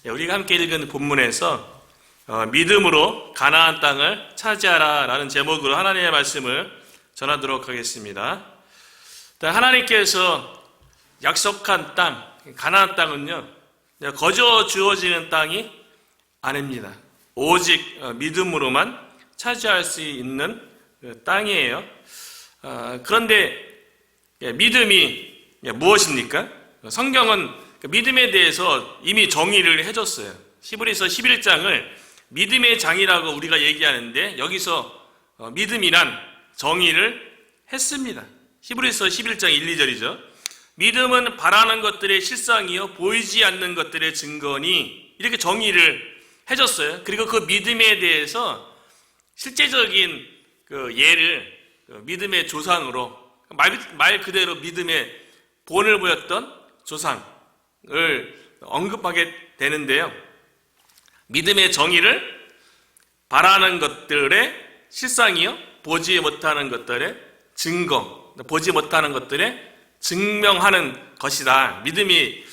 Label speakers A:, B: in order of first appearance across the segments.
A: 우리가 함께 읽은 본문에서 믿음으로 가나안 땅을 차지하라 라는 제목으로 하나님의 말씀을 전하도록 하겠습니다. 하나님께서 약속한 땅, 가나안 땅은요, 거저 주어지는 땅이 아닙니다. 오직 믿음으로만 차지할 수 있는 땅이에요. 그런데 믿음이 무엇입니까? 성경은 믿음에 대해서 이미 정의를 해줬어요. 히브리서 11장을 믿음의 장이라고 우리가 얘기하는데 여기서 믿음이란 정의를 했습니다. 히브리서 11장 1, 2절이죠. 믿음은 바라는 것들의 실상이요 보이지 않는 것들의 증거니, 이렇게 정의를 해줬어요. 그리고 그 믿음에 대해서 실제적인 예를 믿음의 조상으로, 말 그대로 믿음의 본을 보였던 조상을 언급하게 되는데요. 믿음의 정의를 바라는 것들의 실상이요 보지 못하는 것들의 증거, 보지 못하는 것들의 증명하는 것이다. 믿음이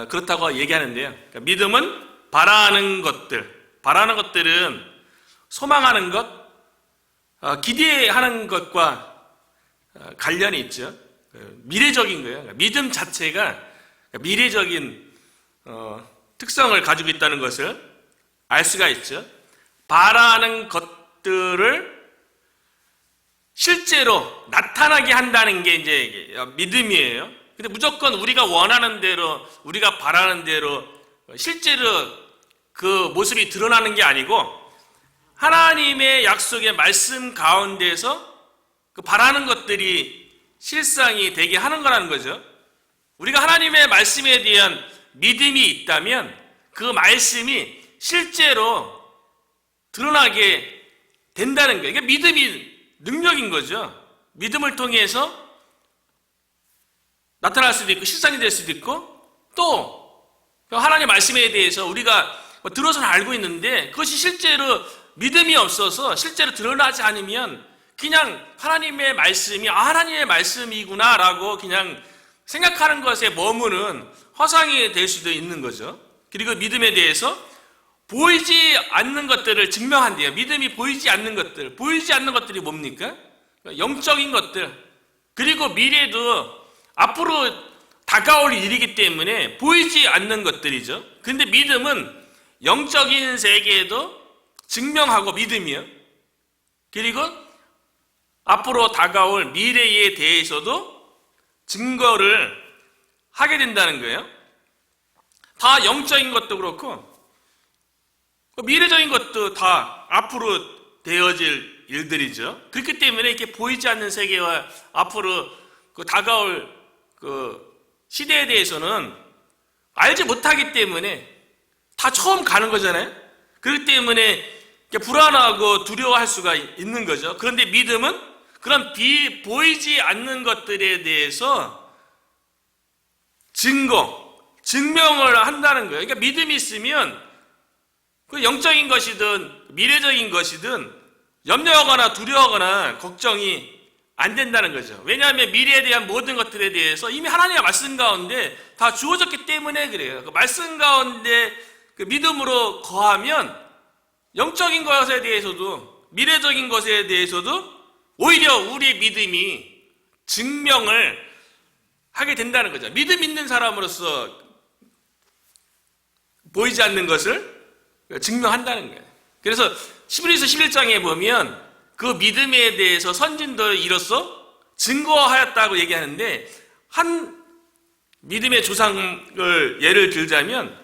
A: 그렇다고 얘기하는데요. 그러니까 믿음은 바라는 것들은 소망하는 것, 기대하는 것과 관련이 있죠. 미래적인 거예요. 믿음 자체가 미래적인 특성을 가지고 있다는 것을 알 수가 있죠. 바라는 것들을 실제로 나타나게 한다는 게 이제 믿음이에요. 근데 무조건 우리가 원하는 대로, 우리가 바라는 대로 실제로 그 모습이 드러나는 게 아니고, 하나님의 약속의 말씀 가운데서 그 바라는 것들이 실상이 되게 하는 거라는 거죠. 우리가 하나님의 말씀에 대한 믿음이 있다면 그 말씀이 실제로 드러나게 된다는 거예요. 이게 믿음이 능력인 거죠. 믿음을 통해서 나타날 수도 있고 실상이 될 수도 있고, 또 하나님의 말씀에 대해서 우리가 들어서는 알고 있는데 그것이 실제로 믿음이 없어서 실제로 드러나지 않으면 그냥 하나님의 말씀이 하나님의 말씀이구나 라고 그냥 생각하는 것에 머무는 허상이 될 수도 있는 거죠. 그리고 믿음에 대해서 보이지 않는 것들을 증명한대요. 믿음이 보이지 않는 것들, 보이지 않는 것들이 뭡니까? 영적인 것들, 그리고 미래도 앞으로 다가올 일이기 때문에 보이지 않는 것들이죠. 그런데 믿음은 영적인 세계에도 증명하고 믿음이요. 그리고 앞으로 다가올 미래에 대해서도 증거를 하게 된다는 거예요. 다 영적인 것도 그렇고 미래적인 것도 다 앞으로 되어질 일들이죠. 그렇기 때문에 이렇게 보이지 않는 세계와 앞으로 다가올 시대에 대해서는 알지 못하기 때문에 다 처음 가는 거잖아요. 그렇기 때문에 불안하고 두려워할 수가 있는 거죠. 그런데 믿음은 그런 보이지 않는 것들에 대해서 증명을 한다는 거예요. 그러니까 믿음이 있으면 그 영적인 것이든 미래적인 것이든 염려하거나 두려워하거나 걱정이 안 된다는 거죠. 왜냐하면 미래에 대한 모든 것들에 대해서 이미 하나님의 말씀 가운데 다 주어졌기 때문에 그래요. 그 말씀 가운데 그 믿음으로 거하면 영적인 것에 대해서도 미래적인 것에 대해서도 오히려 우리의 믿음이 증명을 하게 된다는 거죠. 믿음 있는 사람으로서 보이지 않는 것을 증명한다는 거예요. 그래서 히브리서 11장에 보면 그 믿음에 대해서 선진들 이로써 증거하였다고 얘기하는데, 한 믿음의 조상을 예를 들자면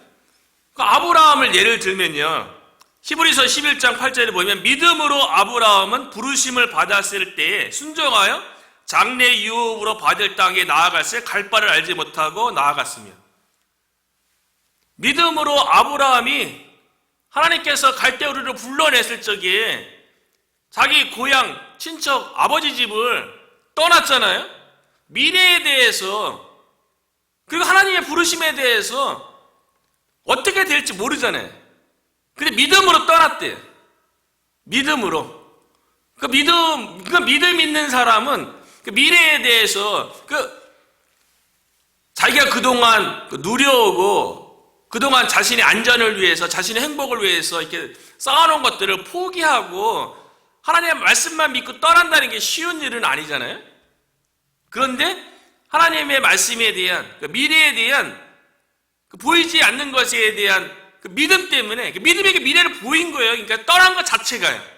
A: 아브라함을 예를 들면요, 히브리서 11장 8절에 보면 믿음으로 아브라함은 부르심을 받았을 때에 순종하여 장래 유업으로 받을 땅에 나아갈새 갈 바를 알지 못하고 나아갔으며, 믿음으로 아브라함이 하나님께서 갈대우르를 불러냈을 적에 자기 고향 친척 아버지 집을 떠났잖아요. 미래에 대해서, 그리고 하나님의 부르심에 대해서 어떻게 될지 모르잖아요. 근데 믿음으로 떠났대요. 믿음으로. 그 믿음 있는 사람은 그 미래에 대해서 자기가 그동안 누려오고 그동안 자신의 안전을 위해서, 자신의 행복을 위해서 이렇게 쌓아놓은 것들을 포기하고 하나님의 말씀만 믿고 떠난다는 게 쉬운 일은 아니잖아요. 그런데 하나님의 말씀에 대한, 미래에 대한, 보이지 않는 것에 대한 믿음 때문에, 믿음에게 미래를 보인 거예요. 그러니까 떠난 것 자체가요.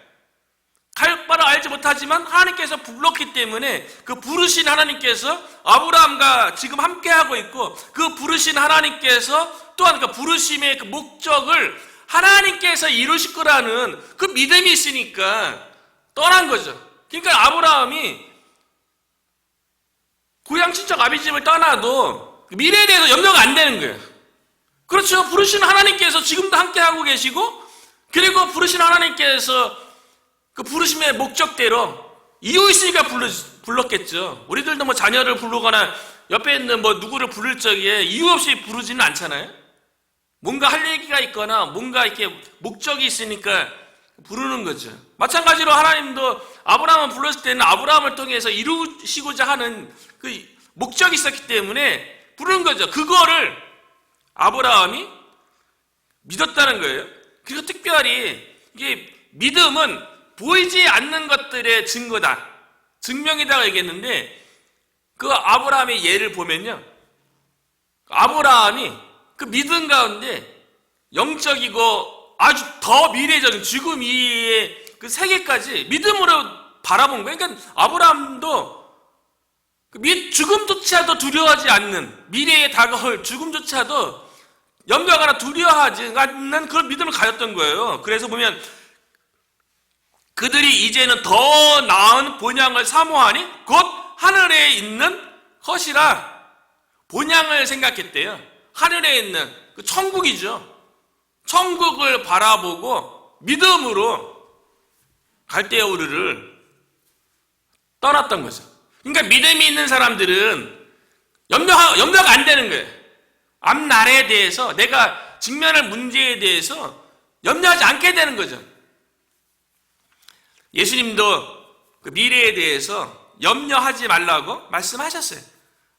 A: 갈 바를 알지 못하지만 하나님께서 불렀기 때문에 그 부르신 하나님께서 아브라함과 지금 함께하고 있고, 그 부르신 하나님께서 또한 그 부르심의 그 목적을 하나님께서 이루실 거라는 그 믿음이 있으니까 떠난 거죠. 그러니까 아브라함이 고향 친척 아비집을 떠나도 미래에 대해서 염려가 안 되는 거예요. 그렇죠. 부르신 하나님께서 지금도 함께하고 계시고, 그리고 부르신 하나님께서 그 부르심의 목적대로 이유 있으니까 불렀겠죠. 우리들도 뭐 자녀를 부르거나 옆에 있는 뭐 누구를 부를 적에 이유 없이 부르지는 않잖아요. 뭔가 할 얘기가 있거나 뭔가 이렇게 목적이 있으니까 부르는 거죠. 마찬가지로 하나님도 아브라함을 불렀을 때는 아브라함을 통해서 이루시고자 하는 그 목적이 있었기 때문에 부르는 거죠. 그거를 아브라함이 믿었다는 거예요. 그리고 특별히 이게 믿음은 보이지 않는 것들의 증거다, 증명이다 얘기했는데, 그 아브라함의 예를 보면요, 아브라함이 그 믿음 가운데 영적이고 아주 더 미래적인 죽음 이후의 그 세계까지 믿음으로 바라본 거예요. 그러니까 아브라함도 죽음조차도 두려워하지 않는, 미래에 다가올 죽음조차도 염려하거나 두려워하지 않는 그런 믿음을 가졌던 거예요. 그래서 보면 그들이 이제는 더 나은 본향을 사모하니 곧 하늘에 있는 것이라. 본향을 생각했대요. 하늘에 있는 그 천국이죠. 천국을 바라보고 믿음으로 갈대우르를 떠났던 거죠. 그러니까 믿음이 있는 사람들은 염려가 안 되는 거예요. 앞날에 대해서, 내가 직면할 문제에 대해서 염려하지 않게 되는 거죠. 예수님도 그 미래에 대해서 염려하지 말라고 말씀하셨어요.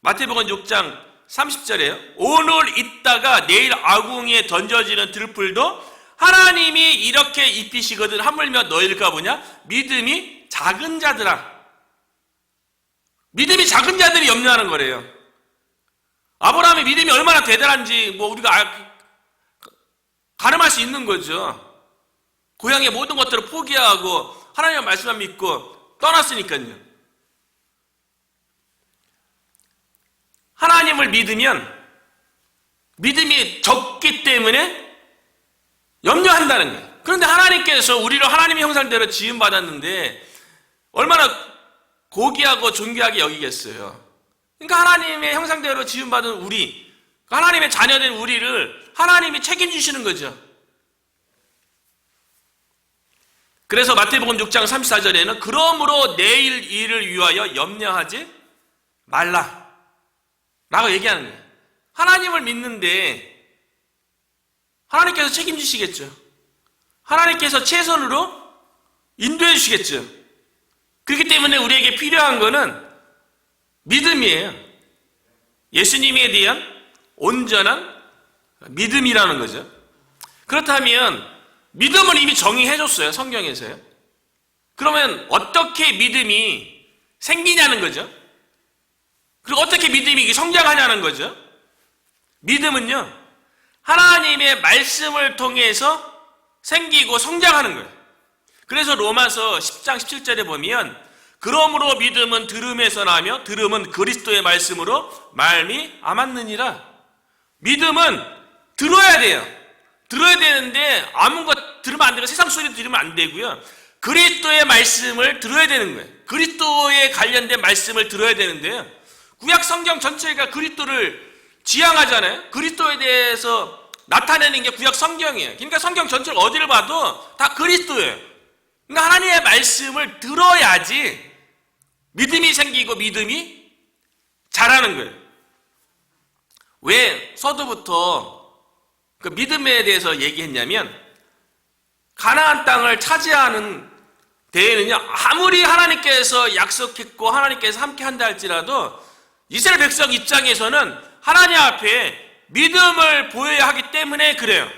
A: 마태복음 6장 30절에요. 오늘 있다가 내일 아궁이에 던져지는 들풀도 하나님이 이렇게 입히시거든 하물며 너희들과 뭐냐? 믿음이 작은 자들아. 믿음이 작은 자들이 염려하는 거래요. 아브라함의 믿음이 얼마나 대단한지 뭐 우리가 가늠할 수 있는 거죠. 고향의 모든 것들을 포기하고 하나님의 말씀만 믿고 떠났으니까요. 하나님을 믿으면 믿음이 적기 때문에 염려한다는 거예요. 그런데 하나님께서 우리를 하나님의 형상대로 지음받았는데 얼마나 고귀하고 존귀하게 여기겠어요. 그러니까 하나님의 형상대로 지음받은 우리, 하나님의 자녀된 우리를 하나님이 책임지시는 거죠. 그래서 마태복음 6장 34절에는 그러므로 내일 일을 위하여 염려하지 말라 라고 얘기하는 거예요. 하나님을 믿는데 하나님께서 책임지시겠죠. 하나님께서 최선으로 인도해 주시겠죠. 그렇기 때문에 우리에게 필요한 거는 믿음이에요. 예수님에 대한 온전한 믿음이라는 거죠. 그렇다면 믿음은 이미 정의해줬어요. 성경에서요. 그러면 어떻게 믿음이 생기냐는 거죠. 그리고 어떻게 믿음이 성장하냐는 거죠. 믿음은요, 하나님의 말씀을 통해서 생기고 성장하는 거예요. 그래서 로마서 10장 17절에 보면 그러므로 믿음은 들음에서 나며 들음은 그리스도의 말씀으로 말미암았느니라. 믿음은 들어야 돼요. 들어야 되는데 아무것 들으면 안 되고 세상 소리 들으면 안 되고요. 그리스도의 말씀을 들어야 되는 거예요. 그리스도에 관련된 말씀을 들어야 되는데요. 구약 성경 전체가 그리스도를 지향하잖아요. 그리스도에 대해서 나타내는 게 구약 성경이에요. 그러니까 성경 전체를 어디를 봐도 다 그리스도예요. 그러니까 하나님의 말씀을 들어야지 믿음이 생기고 믿음이 자라는 거예요. 왜 서두부터 그 믿음에 대해서 얘기했냐면, 가나안 땅을 차지하는 데에는요, 아무리 하나님께서 약속했고 하나님께서 함께 한다 할지라도 이스라엘 백성 입장에서는 하나님 앞에 믿음을 보여야 하기 때문에 그래요.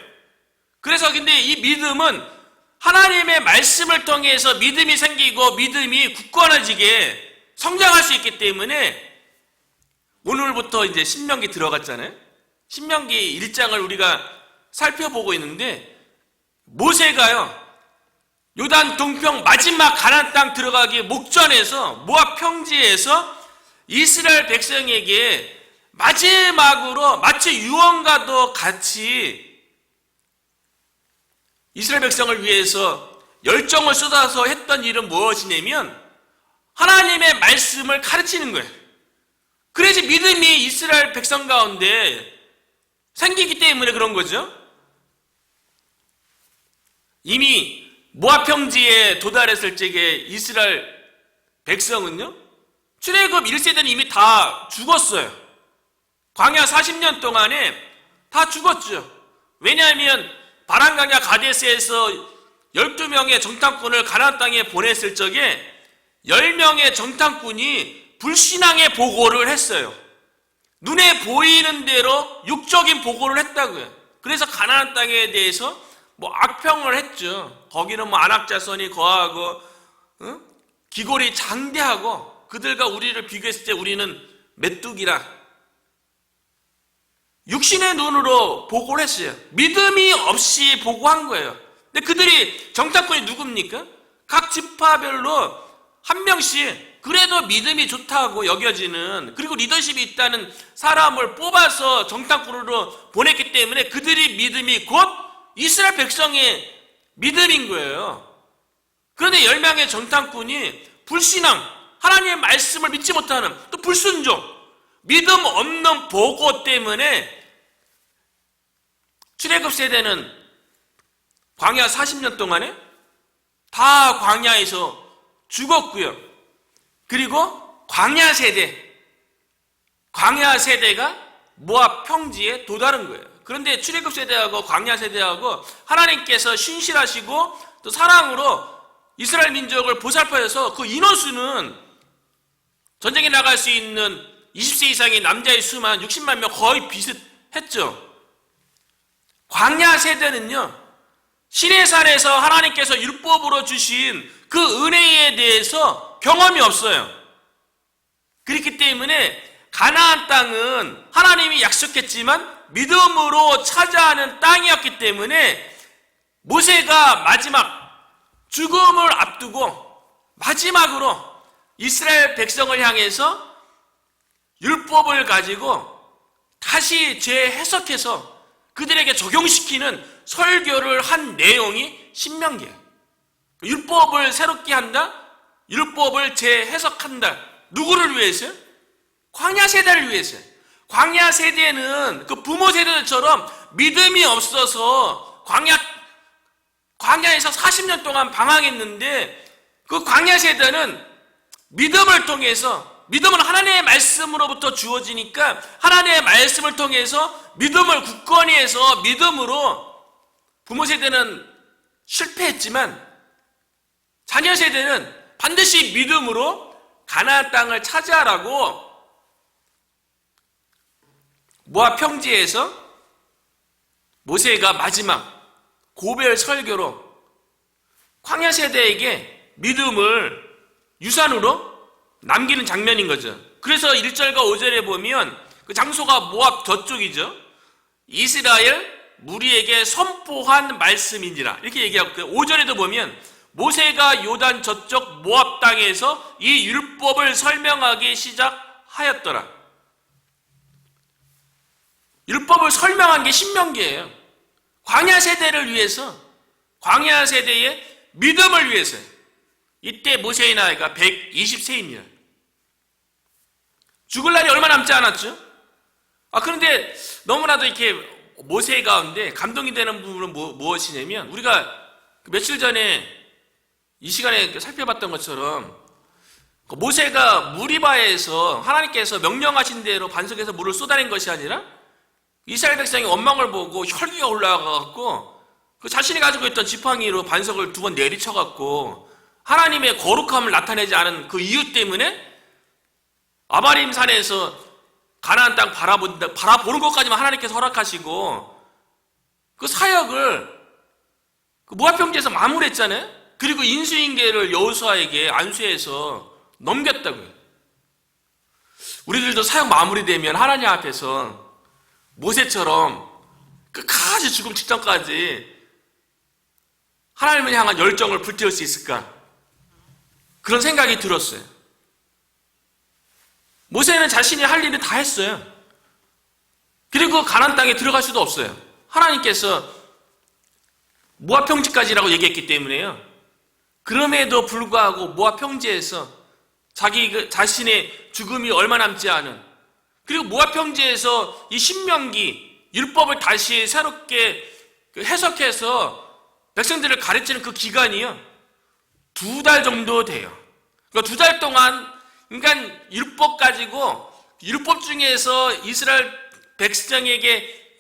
A: 그래서 근데 이 믿음은 하나님의 말씀을 통해서 믿음이 생기고 믿음이 굳건해지게 성장할 수 있기 때문에 오늘부터 이제 신명기 들어갔잖아요. 신명기 1장을 우리가 살펴보고 있는데 모세가요, 요단 동평 마지막 가나안 땅 들어가기 목전에서 모압 평지에서 이스라엘 백성에게 마지막으로 마치 유언과도 같이 이스라엘 백성을 위해서 열정을 쏟아서 했던 일은 무엇이냐면 하나님의 말씀을 가르치는 거예요. 그래서 믿음이 이스라엘 백성 가운데 생기기 때문에 그런 거죠. 이미 모압 평지에 도달했을 적에 이스라엘 백성은요, 출애굽 1세대는 이미 다 죽었어요. 광야 40년 동안에 다 죽었죠. 왜냐하면 바란강야 가데스에서 12명의 정탐꾼을 가나안 땅에 보냈을 적에 10명의 정탐꾼이 불신앙의 보고를 했어요. 눈에 보이는 대로 육적인 보고를 했다고요. 그래서 가나안 땅에 대해서 악평을 했죠. 거기는 아낙 자손이 거하고 기골이 장대하고 그들과 우리를 비교했을 때 우리는 메뚜기라. 육신의 눈으로 보고를 했어요. 믿음이 없이 보고한 거예요. 근데 그들이 정탐꾼이 누굽니까? 각 지파별로 한 명씩 그래도 믿음이 좋다고 여겨지는, 그리고 리더십이 있다는 사람을 뽑아서 정탐꾼으로 보냈기 때문에 그들이 믿음이 곧 이스라엘 백성의 믿음인 거예요. 그런데 10명의 정탐꾼이 불신앙, 하나님의 말씀을 믿지 못하는, 또 불순종, 믿음 없는 보고 때문에 출애굽 세대는 광야 40년 동안에 다 광야에서 죽었고요. 그리고 광야 세대가 모압 평지에 도달한 거예요. 그런데 출애굽 세대하고 광야 세대하고 하나님께서 신실하시고 또 사랑으로 이스라엘 민족을 보살펴서 그 인원수는 전쟁에 나갈 수 있는 20세 이상의 남자의 수만 60만 명 거의 비슷했죠. 광야 세대는요, 시내산에서 하나님께서 율법으로 주신 그 은혜에 대해서 경험이 없어요. 그렇기 때문에 가나안 땅은 하나님이 약속했지만 믿음으로 차지하는 땅이었기 때문에 모세가 마지막 죽음을 앞두고 마지막으로 이스라엘 백성을 향해서 율법을 가지고 다시 재해석해서 그들에게 적용시키는 설교를 한 내용이 신명기예요. 율법을 새롭게 한다, 율법을 재해석한다. 누구를 위해서요? 광야 세대를 위해서요. 광야 세대는 그 부모 세대들처럼 믿음이 없어서 광야에서 40년 동안 방황했는데, 그 광야 세대는 믿음을 통해서, 믿음은 하나님의 말씀으로부터 주어지니까 하나님의 말씀을 통해서 믿음을 굳건히 해서 믿음으로, 부모 세대는 실패했지만 자녀 세대는 반드시 믿음으로 가나안 땅을 차지하라고 모압 평지에서 모세가 마지막 고별 설교로 광야 세대에게 믿음을 유산으로 남기는 장면인 거죠. 그래서 1절과 5절에 보면 그 장소가 모압 저쪽이죠. 이스라엘 무리에게 선포한 말씀인지라 이렇게 얘기하고, 5절에도 보면 모세가 요단 저쪽 모압 땅에서 이 율법을 설명하기 시작하였더라. 율법을 설명한 게 신명기예요. 광야 세대를 위해서, 광야 세대의 믿음을 위해서. 이때 모세의 나이가 120세입니다. 죽을 날이 얼마 남지 않았죠? 그런데 너무나도 이렇게 모세 가운데 감동이 되는 부분은 무엇이냐면, 우리가 며칠 전에 이 시간에 살펴봤던 것처럼 모세가 무리바에서 하나님께서 명령하신 대로 반석에서 물을 쏟아낸 것이 아니라 이스라엘 백성이 원망을 보고 혈기가 올라가갖고 그 자신이 가지고 있던 지팡이로 반석을 2번 내리쳐갖고 하나님의 거룩함을 나타내지 않은 그 이유 때문에 아바림 산에서 가나안 땅 바라보는 것까지만 하나님께서 허락하시고 그 사역을 그 모압 평지에서 마무리했잖아요. 그리고 인수인계를 여호수아에게 안수해서 넘겼다고요. 우리들도 사역 마무리되면 하나님 앞에서 모세처럼 끝까지 죽음 직전까지 하나님을 향한 열정을 불태울 수 있을까? 그런 생각이 들었어요. 모세는 자신이 할 일을 다 했어요. 그리고 가나안 땅에 들어갈 수도 없어요. 하나님께서 모압 평지까지라고 얘기했기 때문에요. 그럼에도 불구하고 모압 평지에서 자신의 죽음이 얼마 남지 않은, 그리고 모압 평지에서 이 신명기 율법을 다시 새롭게 해석해서 백성들을 가르치는 그 기간이요 2달 정도 돼요. 그러니까 2달 동안 그러니까 율법 가지고 율법 중에서 이스라엘 백성에게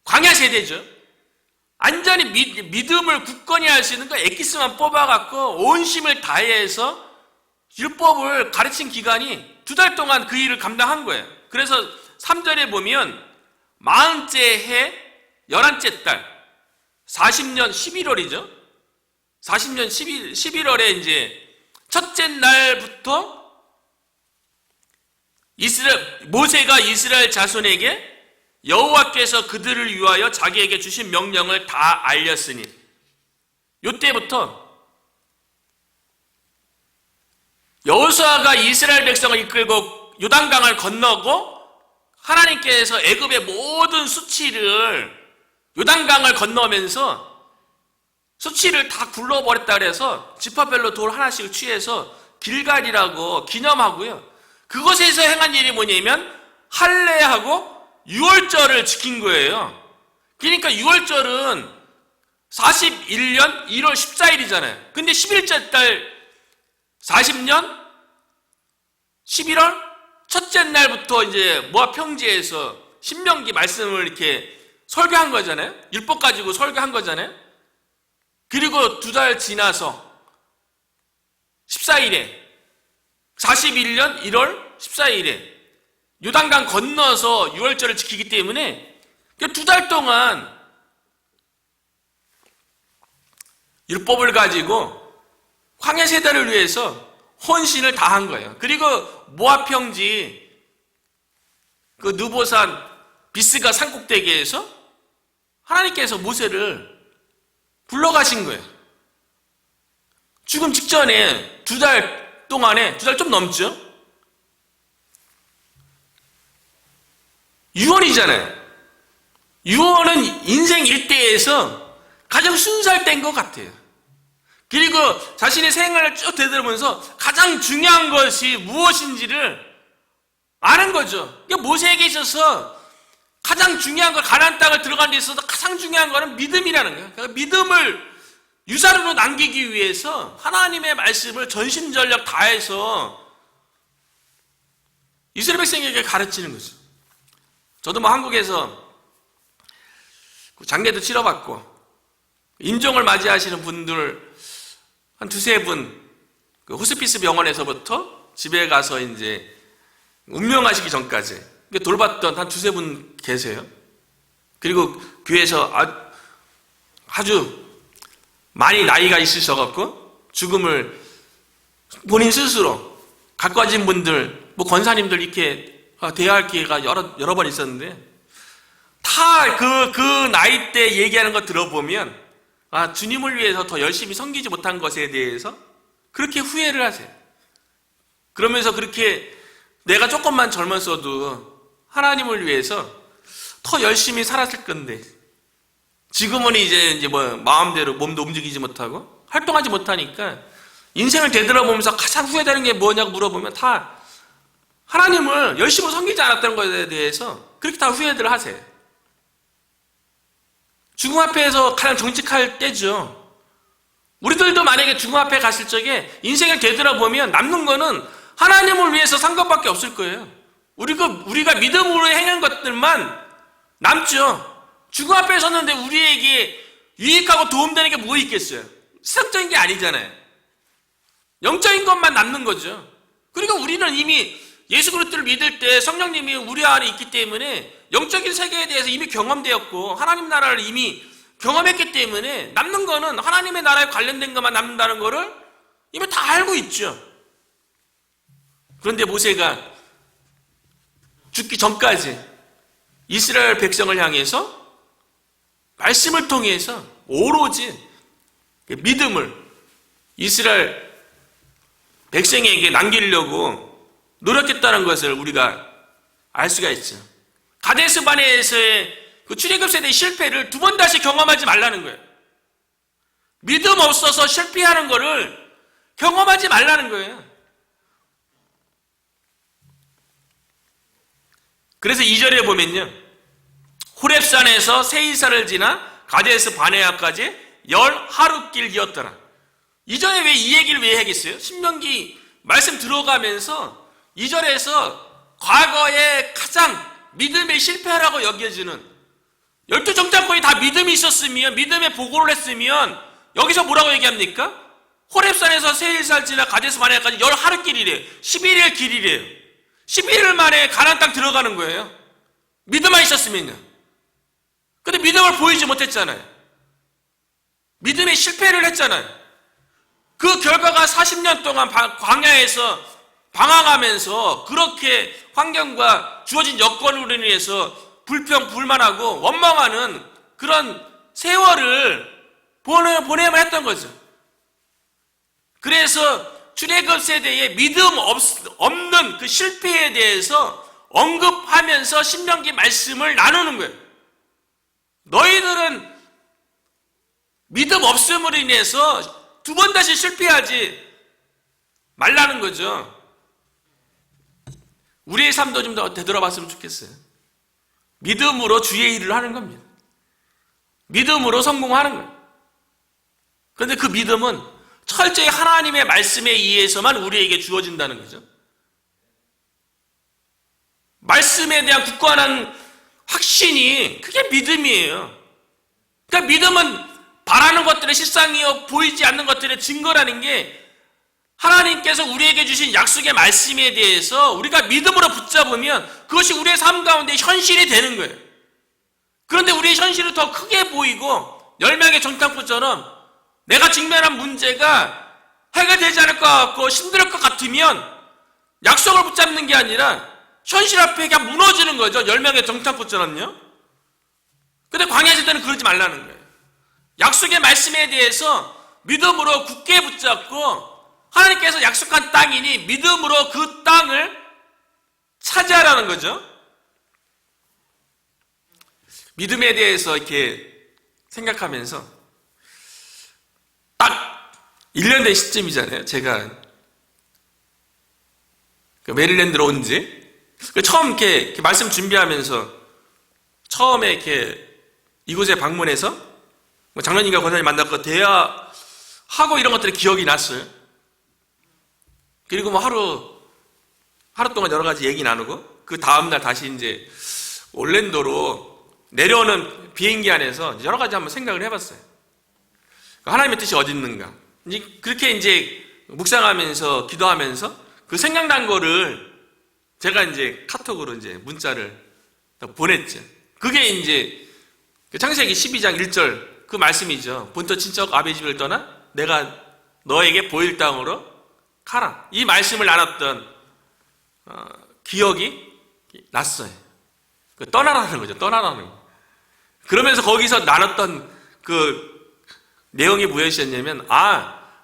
A: 광야 세대죠. 완전히 믿음을 굳건히 할 수 있는 그 엑기스만 뽑아갖고 온 힘을 다해서 율법을 가르친 기간이 2달 동안 그 일을 감당한 거예요. 그래서 3절에 보면 40째 해 11째 달 40년 11월이죠. 40년 11월에 이제 첫째 날부터 모세가 이스라엘 자손에게 여호와께서 그들을 위하여 자기에게 주신 명령을 다 알렸으니, 이때부터 여호수아가 이스라엘 백성을 이끌고 요단강을 건너고 하나님께서 애굽의 모든 수치를 요단강을 건너면서 수치를 다 굴러버렸다 그래서 지파별로 돌 하나씩 취해서 길갈이라고 기념하고요. 그것에서 행한 일이 뭐냐면 할례하고 유월절을 지킨 거예요. 그러니까 유월절은 41년 1월 14일이잖아요. 근데 11째 달 40년 11월 첫째 날부터 이제 모압 평지에서 신명기 말씀을 이렇게 설교한 거잖아요. 율법 가지고 설교한 거잖아요. 그리고 2달 지나서 14일에 41년 1월 14일에 요단강 건너서 유월절을 지키기 때문에 2달 동안 율법을 가지고 황해 세대를 위해서 헌신을 다 한 거예요. 그리고 모압 평지 그 느보산 비스가 산꼭대기에서 하나님께서 모세를 불러가신 거예요. 죽음 직전에 2달 동안에 2달 좀 넘죠? 유언이잖아요. 유언은 인생 일대에서 가장 순수할 때인 것 같아요. 그리고 자신의 생활을 쭉 되돌아보면서 가장 중요한 것이 무엇인지를 아는 거죠. 그러니까 모세에게 있어서 가장 중요한 거, 가나안 땅을 들어가는 데 있어서 가장 중요한 거는 믿음이라는 거예요. 그러니까 믿음을 유산으로 남기기 위해서 하나님의 말씀을 전심전력 다해서 이스라엘 백성에게 가르치는 거죠. 저도 뭐 한국에서 장례도 치러봤고 임종을 맞이하시는 분들 한 2-3분 그 호스피스 병원에서부터 집에 가서 이제 운명하시기 전까지 돌봤던 한 2-3분 계세요. 그리고 교회에서 아주 많이 나이가 있으셔갖고 죽음을 본인 스스로 갖고 가진 분들, 뭐 권사님들 이렇게 대화할 기회가 여러 번 있었는데 다 그 나이 때 얘기하는 거 들어보면 주님을 위해서 더 열심히 섬기지 못한 것에 대해서 그렇게 후회를 하세요. 그러면서 그렇게 내가 조금만 젊었어도 하나님을 위해서 더 열심히 살았을 건데 지금은 이제 뭐 마음대로 몸도 움직이지 못하고 활동하지 못하니까 인생을 되돌아보면서 가장 후회되는 게 뭐냐고 물어보면 다 하나님을 열심히 섬기지 않았다는 것에 대해서 그렇게 다 후회들 하세요. 죽음 앞에서 가장 정직할 때죠. 우리들도 만약에 죽음 앞에 갔을 적에 인생을 되돌아보면 남는 거는 하나님을 위해서 산 것밖에 없을 거예요. 우리가 믿음으로 행한 것들만 남죠. 죽음 앞에 섰는데 우리에게 유익하고 도움되는 게 뭐 있겠어요? 세상적인 게 아니잖아요. 영적인 것만 남는 거죠. 그리고 우리는 이미 예수 그리스도를 믿을 때 성령님이 우리 안에 있기 때문에 영적인 세계에 대해서 이미 경험되었고 하나님 나라를 이미 경험했기 때문에 남는 거는 하나님의 나라에 관련된 것만 남는다는 거를 이미 다 알고 있죠. 그런데 모세가 죽기 전까지 이스라엘 백성을 향해서 말씀을 통해서 오로지 믿음을 이스라엘 백성에게 남기려고 노력했다는 것을 우리가 알 수가 있죠. 가데스 바네에서의 그 출애굽 세대의 실패를 두 번 다시 경험하지 말라는 거예요. 믿음 없어서 실패하는 거를 경험하지 말라는 거예요. 그래서 2절에 보면요, 호렙산에서 세이사를 지나 가데스 바네아까지 10하루길이었더라. 이전에 왜 이 얘기를 왜 하겠어요? 신명기 말씀 들어가면서 2절에서 과거에 가장 믿음의 실패라고 여겨지는 12정탐꾼이 다 믿음이 있었으면, 믿음의 보고를 했으면 여기서 뭐라고 얘기합니까? 호렙산에서 세일살 지나 가데스 바네아까지 10하루길이래요. 11일 길이래요. 11일 만에 가나안 땅 들어가는 거예요. 믿음만 있었으면요. 근데 믿음을 보이지 못했잖아요. 믿음의 실패를 했잖아요. 그 결과가 40년 동안 광야에서 방황하면서 그렇게 환경과 주어진 여건으로 인해서 불평불만하고 원망하는 그런 세월을 보내야만 했던 거죠. 그래서 출애굽 세대의 믿음 없는 그 실패에 대해서 언급하면서 신명기 말씀을 나누는 거예요. 너희들은 믿음 없음으로 인해서 두 번 다시 실패하지 말라는 거죠. 우리의 삶도 좀 더 되돌아봤으면 좋겠어요. 믿음으로 주의 일을 하는 겁니다. 믿음으로 성공하는 거예요. 그런데 그 믿음은 철저히 하나님의 말씀에 의해서만 우리에게 주어진다는 거죠. 말씀에 대한 굳건한 확신이 그게 믿음이에요. 그러니까 믿음은 바라는 것들의 실상이요 보이지 않는 것들의 증거라는 게 하나님께서 우리에게 주신 약속의 말씀에 대해서 우리가 믿음으로 붙잡으면 그것이 우리의 삶 가운데 현실이 되는 거예요. 그런데 우리의 현실이 더 크게 보이고 10명의 정탐꾼처럼 내가 직면한 문제가 해결되지 않을 것 같고 힘들 것 같으면 약속을 붙잡는 게 아니라 현실 앞에 그냥 무너지는 거죠. 10명의 정탐꾼처럼요. 근데 광야 시대는 그러지 말라는 거예요. 약속의 말씀에 대해서 믿음으로 굳게 붙잡고 하나님께서 약속한 땅이니 믿음으로 그 땅을 차지하라는 거죠. 믿음에 대해서 이렇게 생각하면서 딱 1년 된 시점이잖아요. 제가 메릴랜드로 온 지. 처음 이렇게 말씀 준비하면서 처음에 이렇게 이곳에 방문해서 장로님과 권사님 만났고 대화하고 이런 것들이 기억이 났어요. 그리고 하루 동안 여러 가지 얘기 나누고 그 다음날 다시 이제 올랜도로 내려오는 비행기 안에서 여러 가지 한번 생각을 해봤어요. 하나님의 뜻이 어디 있는가. 그렇게 이제 묵상하면서 기도하면서 그 생각난 거를 제가 이제 카톡으로 이제 문자를 보냈죠. 그게 이제 창세기 12장 1절 그 말씀이죠. 본토 친척 아베 집을 떠나 내가 너에게 보일 땅으로 가라. 이 말씀을 나눴던 기억이 났어요. 떠나라는 거죠. 떠나라는 거. 그러면서 거기서 나눴던 그 내용이 무엇이었냐면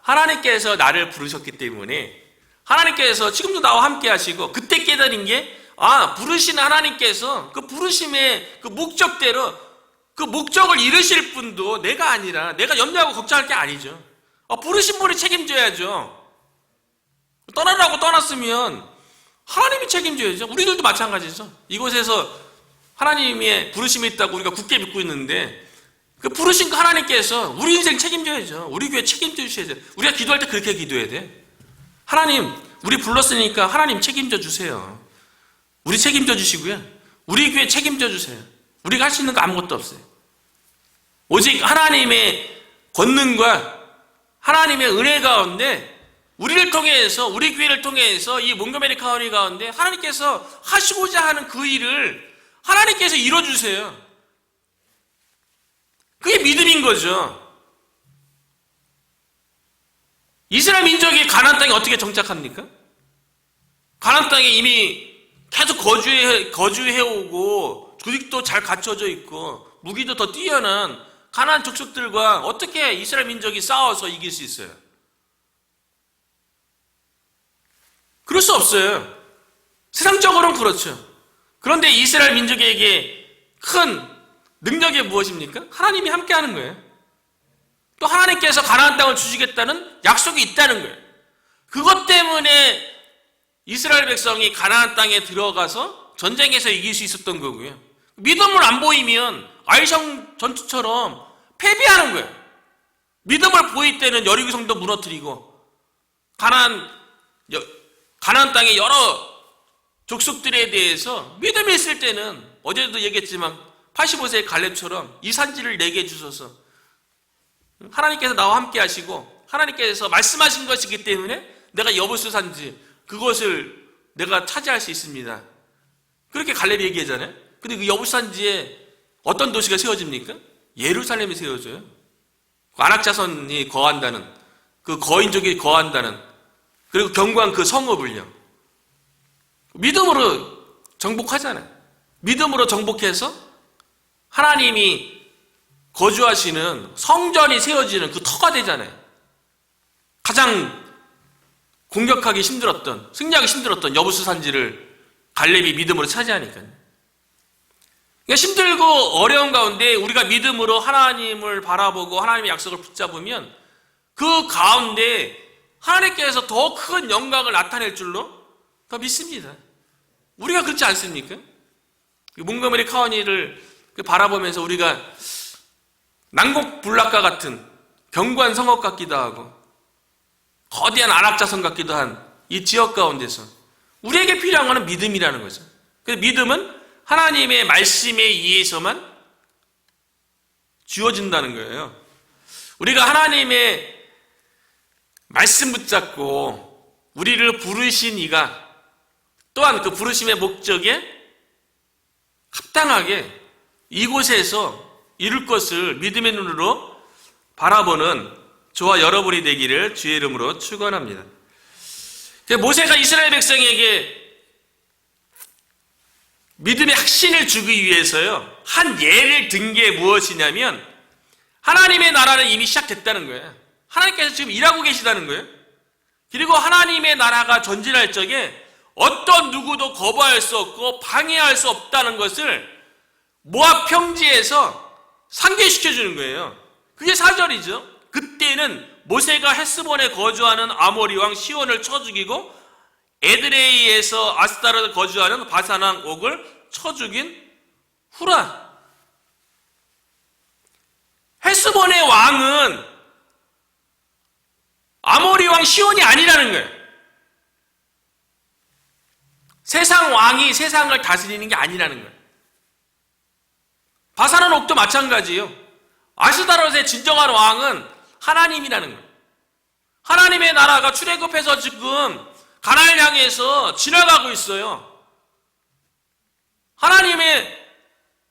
A: 하나님께서 나를 부르셨기 때문에 하나님께서 지금도 나와 함께 하시고 그때 깨달은 게 부르신 하나님께서 그 부르심의 그 목적대로 그 목적을 이루실 분도 내가 아니라 내가 염려하고 걱정할 게 아니죠. 부르신 분이 책임져야죠. 떠나라고 떠났으면 하나님이 책임져야죠. 우리들도 마찬가지죠. 이곳에서 하나님의 부르심이 있다고 우리가 굳게 믿고 있는데 그 부르신 그 하나님께서 우리 인생 책임져야죠. 우리 교회 책임져 주셔야죠. 우리가 기도할 때 그렇게 기도해야 돼. 하나님, 우리 불렀으니까 하나님 책임져 주세요. 우리 책임져 주시고요. 우리 교회 책임져 주세요. 우리가 할 수 있는 거 아무것도 없어요. 오직 하나님의 권능과 하나님의 은혜 가운데 우리를 통해서, 우리 교회를 통해서 이 몽고메리 카운티 가운데 하나님께서 하시고자 하는 그 일을 하나님께서 이뤄주세요. 그게 믿음인 거죠. 이스라엘 민족이 가나안 땅에 어떻게 정착합니까? 가나안 땅에 이미 계속 거주해오고 조직도 잘 갖춰져 있고 무기도 더 뛰어난 가나안 족속들과 어떻게 이스라엘 민족이 싸워서 이길 수 있어요? 그럴 수 없어요. 세상적으로는 그렇죠. 그런데 이스라엘 민족에게 큰 능력이 무엇입니까? 하나님이 함께하는 거예요. 또 하나님께서 가나안 땅을 주시겠다는 약속이 있다는 거예요. 그것 때문에 이스라엘 백성이 가나안 땅에 들어가서 전쟁에서 이길 수 있었던 거고요. 믿음을 안 보이면 아이성 전투처럼 패배하는 거예요. 믿음을 보일 때는 여리고 성도 무너뜨리고 가나안 땅의 여러 족속들에 대해서 믿음이 있을 때는 어제도 얘기했지만 85세의 갈렙처럼 이 산지를 내게 주소서. 하나님께서 나와 함께 하시고 하나님께서 말씀하신 것이기 때문에 내가 여부스 산지 그것을 내가 차지할 수 있습니다. 그렇게 갈렙이 얘기하잖아요. 근데 그 여부스 산지에 어떤 도시가 세워집니까? 예루살렘이 세워져요. 안악자손이 거한다는, 그 거인족이 거한다는, 그리고 견고한 그 성읍을요. 믿음으로 정복하잖아요. 믿음으로 정복해서 하나님이 거주하시는 성전이 세워지는 그 터가 되잖아요. 가장 공격하기 힘들었던, 승리하기 힘들었던 여부스 산지를 갈렙이 믿음으로 차지하니까요. 그러니까 힘들고 어려운 가운데 우리가 믿음으로 하나님을 바라보고 하나님의 약속을 붙잡으면 그 가운데 하나님께서 더 큰 영광을 나타낼 줄로 더 믿습니다. 우리가 그렇지 않습니까? 몽고메리 카운티를 바라보면서 우리가 난곡불락과 같은 견고한 성읍 같기도 하고 거대한 안악자성 같기도 한 이 지역 가운데서 우리에게 필요한 것은 믿음이라는 거죠. 그래서 믿음은 하나님의 말씀에 의해서만 주어진다는 거예요. 우리가 하나님의 말씀 붙잡고 우리를 부르신 이가 또한 그 부르심의 목적에 합당하게 이곳에서 이룰 것을 믿음의 눈으로 바라보는 저와 여러분이 되기를 주의 이름으로 축원합니다. 모세가 이스라엘 백성에게 믿음의 확신을 주기 위해서요 한 예를 든 게 무엇이냐면 하나님의 나라는 이미 시작됐다는 거예요. 하나님께서 지금 일하고 계시다는 거예요. 그리고 하나님의 나라가 전진할 적에 어떤 누구도 거부할 수 없고 방해할 수 없다는 것을 모압 평지에서 상기시켜 주는 거예요. 그게 4절이죠. 그때는 모세가 헬스본에 거주하는 아모리 왕 시온을 쳐 죽이고 에드레이에서 아스타르에 거주하는 바산 왕 옥을 쳐 죽인 후라. 헬스본의 왕은 아모리 왕 시온이 아니라는 거예요. 세상 왕이 세상을 다스리는 게 아니라는 거예요. 바산 옥도 마찬가지예요. 아스타롯의 진정한 왕은 하나님이라는 거예요. 하나님의 나라가 출애굽해서 지금 가나안을 향해서 지나가고 있어요. 하나님의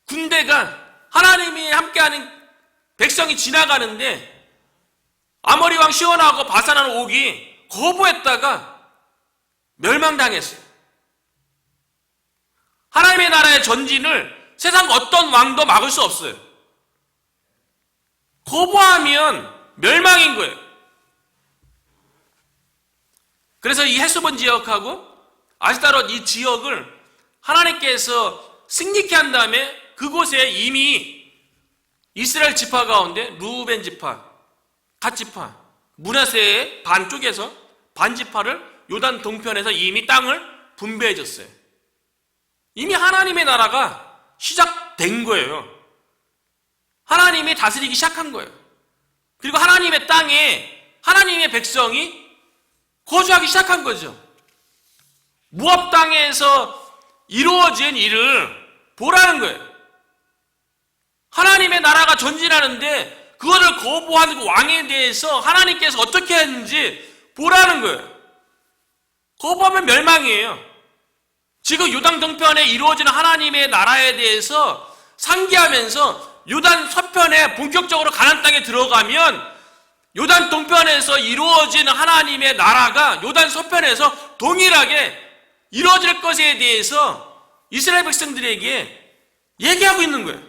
A: 군대가 하나님이 함께하는 백성이 지나가는데 아모리 왕 시온하고 바산 왕 옥이 거부했다가 멸망당했어요. 하나님의 나라의 전진을 세상 어떤 왕도 막을 수 없어요. 거부하면 멸망인 거예요. 그래서 이 헬스본 지역하고 아스타롯 이 지역을 하나님께서 승리케 한 다음에 그곳에 이미 이스라엘 지파 가운데 루벤 지파, 갓 지파, 므낫세의 반쪽에서 반 지파를 요단 동편에서 이미 땅을 분배해 줬어요. 이미 하나님의 나라가 시작된 거예요. 하나님이 다스리기 시작한 거예요. 그리고 하나님의 땅에 하나님의 백성이 거주하기 시작한 거죠. 모압 땅에서 이루어진 일을 보라는 거예요. 하나님의 나라가 전진하는데 그거를 거부한 그 왕에 대해서 하나님께서 어떻게 했는지 보라는 거예요. 거부하면 멸망이에요. 지금 요단 동편에 이루어지는 하나님의 나라에 대해서 상기하면서 요단 서편에 본격적으로 가나안 땅에 들어가면 요단 동편에서 이루어지는 하나님의 나라가 요단 서편에서 동일하게 이루어질 것에 대해서 이스라엘 백성들에게 얘기하고 있는 거예요.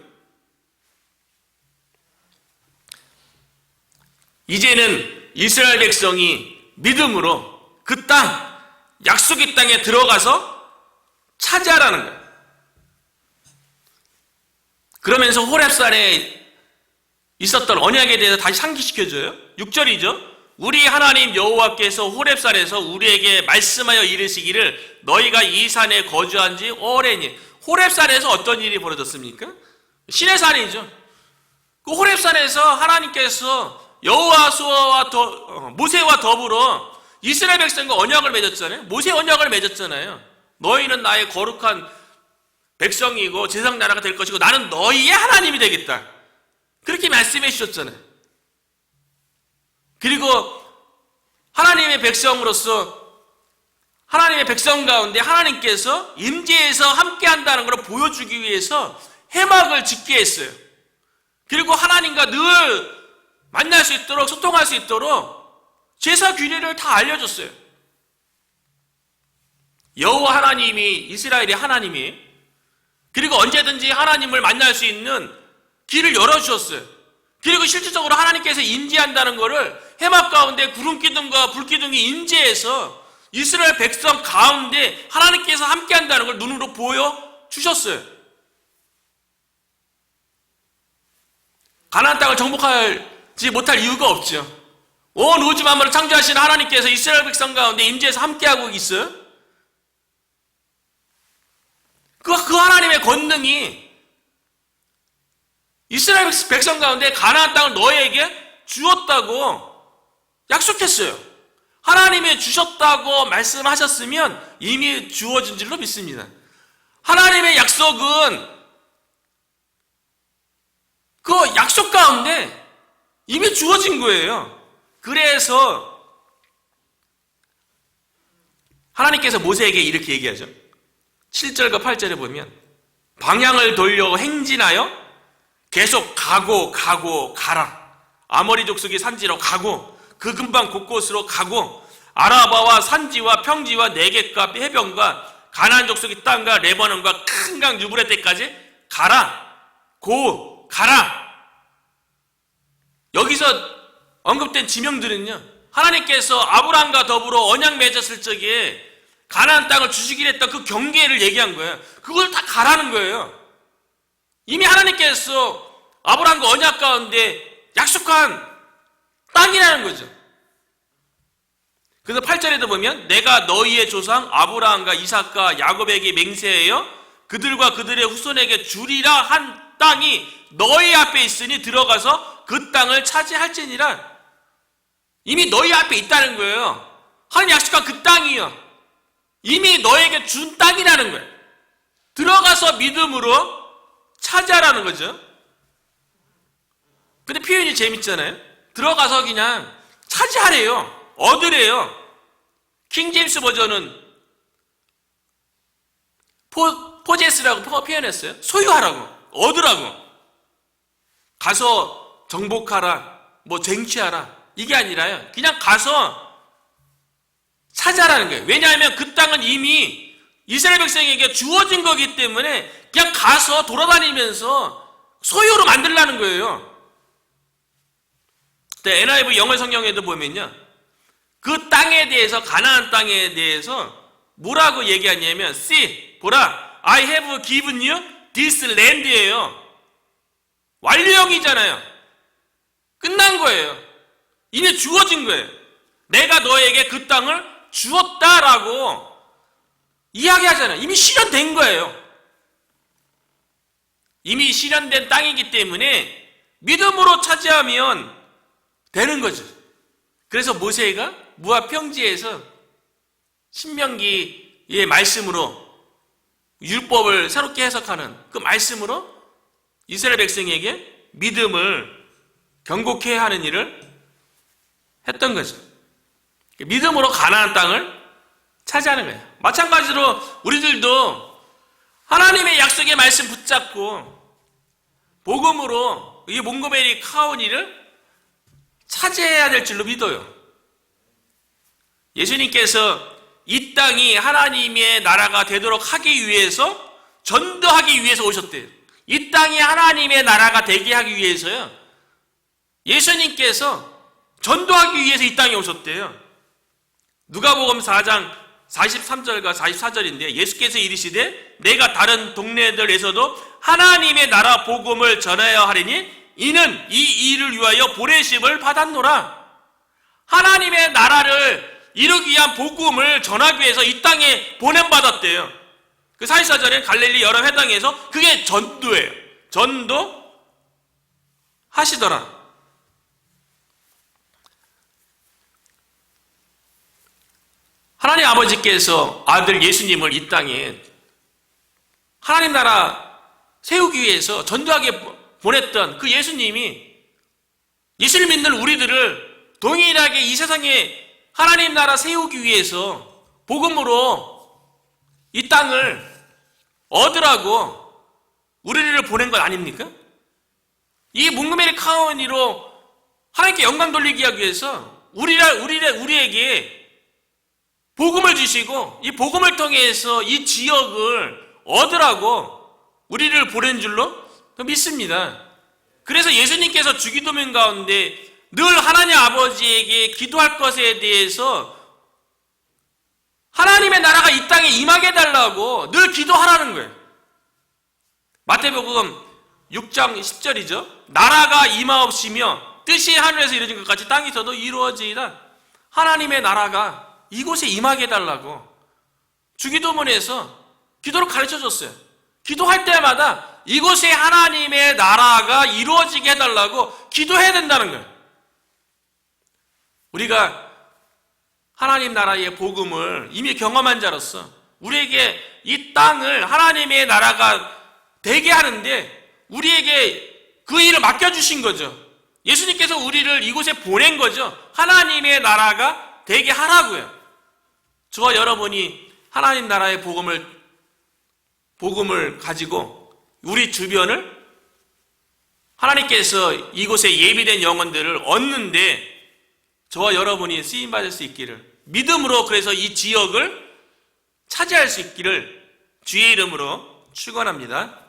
A: 이제는 이스라엘 백성이 믿음으로 그 땅, 약속의 땅에 들어가서 차지하라는 거예요. 그러면서 호렙산에 있었던 언약에 대해서 다시 상기시켜줘요. 6절이죠. 우리 하나님 여호와께서 호렙산에서 우리에게 말씀하여 이르시기를 너희가 이 산에 거주한 지 오래니. 호렙산에서 어떤 일이 벌어졌습니까? 신의 산이죠. 그 호렙산에서 하나님께서 여호와와 모세와 더불어 이스라엘 백성과 언약을 맺었잖아요. 모세 언약을 맺었잖아요. 너희는 나의 거룩한 백성이고 제사장 나라가 될 것이고 나는 너희의 하나님이 되겠다. 그렇게 말씀해 주셨잖아요. 그리고 하나님의 백성으로서 하나님의 백성 가운데 하나님께서 임재해서 함께 한다는 것을 보여주기 위해서 회막을 짓게 했어요. 그리고 하나님과 늘 만날 수 있도록 소통할 수 있도록 제사 규례를 다 알려줬어요. 여호와 하나님이 이스라엘의 하나님이 그리고 언제든지 하나님을 만날 수 있는 길을 열어주셨어요. 그리고 실질적으로 하나님께서 임재한다는 것을 회막 가운데 구름기둥과 불기둥이 임재해서 이스라엘 백성 가운데 하나님께서 함께한다는 걸 눈으로 보여주셨어요. 가나안 땅을 정복하지 못할 이유가 없죠. 온 우주 만물을 창조하신 하나님께서 이스라엘 백성 가운데 임재해서 함께하고 있어요. 그 하나님의 권능이 이스라엘 백성 가운데 가나안 땅을 너희에게 주었다고 약속했어요. 하나님이 주셨다고 말씀하셨으면 이미 주어진 줄로 믿습니다. 하나님의 약속은 그 약속 가운데 이미 주어진 거예요. 그래서 하나님께서 모세에게 이렇게 얘기하죠. 7절과 8절에 보면 방향을 돌려 행진하여 계속 가라. 아모리 족속의 산지로 가고 그 근방 곳곳으로 가고 아라바와 산지와 평지와 네겝과 해변과 가나안 족속의 땅과 레바논과 큰 강 유브라데까지 가라. 가라. 여기서 언급된 지명들은요. 하나님께서 아브라함과 더불어 언약 맺었을 적에 가나안 땅을 주시기로 했던 그 경계를 얘기한 거예요. 그걸 다 가라는 거예요. 이미 하나님께서 아브라함과 언약 가운데 약속한 땅이라는 거죠. 그래서 8절에도 보면 내가 너희의 조상 아브라함과 이삭과 야곱에게 맹세하여 그들과 그들의 후손에게 주리라 한 땅이 너희 앞에 있으니 들어가서 그 땅을 차지할지니라. 이미 너희 앞에 있다는 거예요. 하나님 약속한 그 땅이요. 이미 너에게 준 땅이라는 거예요. 들어가서 믿음으로 차지하라는 거죠. 근데 표현이 재밌잖아요. 들어가서 그냥 차지하래요. 얻으래요. 킹제임스 버전은 포제스라고 표현했어요. 소유하라고, 얻으라고. 가서 정복하라, 쟁취하라. 이게 아니라요. 그냥 가서 차지하라는 거예요. 왜냐하면 그 땅은 이미 이스라엘 백성에게 주어진 거기 때문에 그냥 가서 돌아다니면서 소유로 만들라는 거예요. NIV 영어 성경에도 보면요. 그 땅에 대해서, 가나안 땅에 대해서 뭐라고 얘기하냐면 See, 보라, I have given you this land예요. 완료형이잖아요. 끝난 거예요. 이미 주어진 거예요. 내가 너에게 그 땅을 주었다라고 이야기하잖아요. 이미 실현된 거예요. 이미 실현된 땅이기 때문에 믿음으로 차지하면 되는 거죠. 그래서 모세가 모압 평지에서 신명기의 말씀으로 율법을 새롭게 해석하는 그 말씀으로 이스라엘 백성에게 믿음을 경고케 하는 일을 했던 거죠. 믿음으로 가나안 땅을 차지하는 거예요. 마찬가지로 우리들도 하나님의 약속의 말씀 붙잡고 복음으로 이 몽고메리 카오니를 차지해야 될 줄로 믿어요. 예수님께서 이 땅이 하나님의 나라가 되도록 하기 위해서, 전도하기 위해서 오셨대요. 이 땅이 하나님의 나라가 되게 하기 위해서요. 예수님께서 전도하기 위해서 이 땅에 오셨대요. 누가복음 4장 43절과 44절인데 예수께서 이르시되 내가 다른 동네들에서도 하나님의 나라 복음을 전하여 하리니 이는 이 일을 위하여 보내심을 받았노라. 하나님의 나라를 이루기 위한 복음을 전하기 위해서 이 땅에 보냄받았대요. 그 44절에 갈릴리 여러 회당에서 그게 전도예요. 전도 하시더라. 하나님 아버지께서 아들 예수님을 이 땅에 하나님 나라 세우기 위해서 전도하게 보냈던 그 예수님이 예수를 믿는 우리들을 동일하게 이 세상에 하나님 나라 세우기 위해서 복음으로 이 땅을 얻으라고 우리를 보낸 것 아닙니까? 이 몽고메리 카오니로 하나님께 영광 돌리기 하기 위해서 우리에게 복음을 주시고 이 복음을 통해서 이 지역을 얻으라고 우리를 보낸 줄로 믿습니다. 그래서 예수님께서 주기도문 가운데 늘 하나님 아버지에게 기도할 것에 대해서 하나님의 나라가 이 땅에 임하게 해달라고 늘 기도하라는 거예요. 마태복음 6장 10절이죠. 나라가 임하옵시며 뜻이 하늘에서 이루어진 것 같이 땅에서도 이루어지이다. 하나님의 나라가 이곳에 임하게 해달라고 주기도문에서 기도를 가르쳐줬어요. 기도할 때마다 이곳에 하나님의 나라가 이루어지게 해달라고 기도해야 된다는 거예요. 우리가 하나님 나라의 복음을 이미 경험한 자로서 우리에게 이 땅을 하나님의 나라가 되게 하는데 우리에게 그 일을 맡겨주신 거죠. 예수님께서 우리를 이곳에 보낸 거죠. 하나님의 나라가 되게 하라고요. 저와 여러분이 하나님 나라의 복음을 가지고 우리 주변을 하나님께서 이곳에 예비된 영혼들을 얻는데 저와 여러분이 쓰임받을 수 있기를, 믿음으로 그래서 이 지역을 차지할 수 있기를 주의 이름으로 축원합니다.